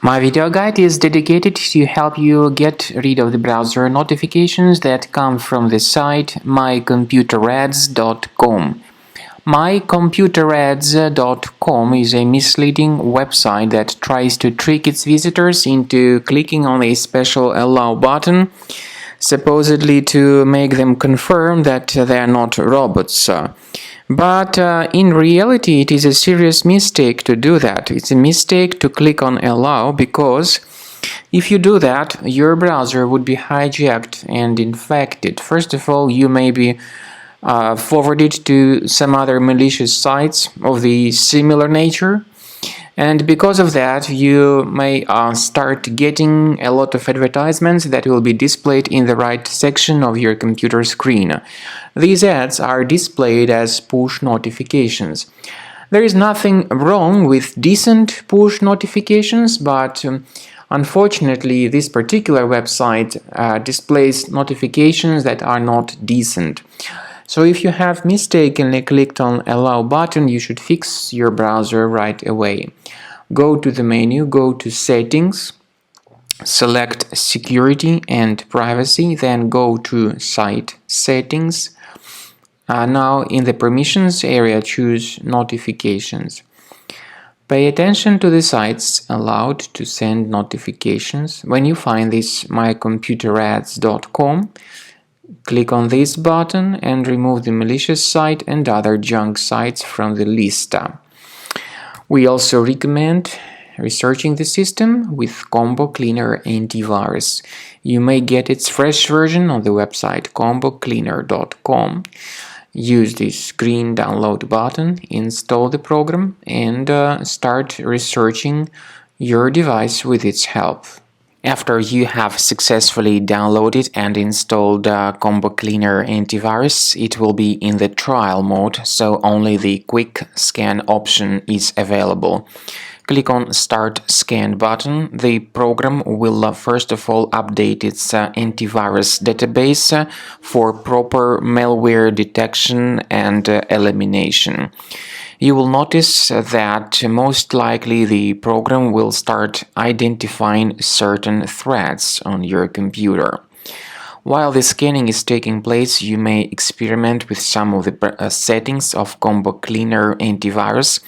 My video guide is dedicated to help you get rid of the browser notifications that come from the site mycomputerrads.com. Mycomputerrads.com is a misleading website that tries to trick its visitors into clicking on a special allow button, supposedly to make them confirm that they are not robots. But in reality, it is a serious mistake to do that. It's a mistake to click on allow, because if you do that, your browser would be hijacked and infected. First of all, you may be forwarded to some other malicious sites of the similar nature. And because of that, you may start getting a lot of advertisements that will be displayed in the right section of your computer screen. These ads are displayed as push notifications. There is nothing wrong with decent push notifications, but unfortunately, this particular website displays notifications that are not decent. So if you have mistakenly clicked on allow button, you should fix your browser right away. Go to the menu, go to settings, select security and privacy, then go to site settings. Now in the permissions area, choose notifications. Pay attention to the sites allowed to send notifications. When you find this mycomputerrads.com, click on this button and remove the malicious site and other junk sites from the list. We also recommend researching the system with Combo Cleaner Antivirus. You may get its fresh version on the website combocleaner.com. Use this green download button, install the program, and start researching your device with its help. After you have successfully downloaded and installed Combo Cleaner Antivirus, it will be in the trial mode, so only the quick scan option is available. Click on Start Scan button. The program will first of all update its antivirus database for proper malware detection and elimination. You will notice that most likely the program will start identifying certain threats on your computer. While the scanning is taking place, you may experiment with some of the settings of Combo Cleaner Antivirus.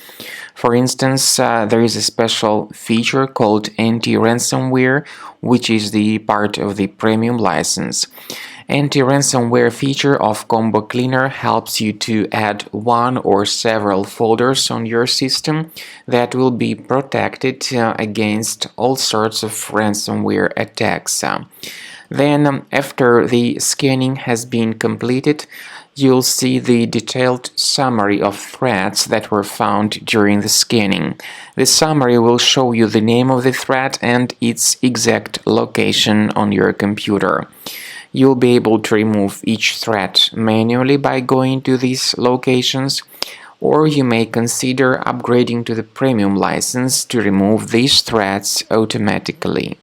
For instance, there is a special feature called anti-ransomware, which is the part of the premium license. Anti-ransomware feature of Combo Cleaner helps you to add one or several folders on your system that will be protected against all sorts of ransomware attacks. Then, after the scanning has been completed, you'll see the detailed summary of threats that were found during the scanning. The summary will show you the name of the threat and its exact location on your computer. You'll be able to remove each threat manually by going to these locations, or you may consider upgrading to the premium license to remove these threats automatically.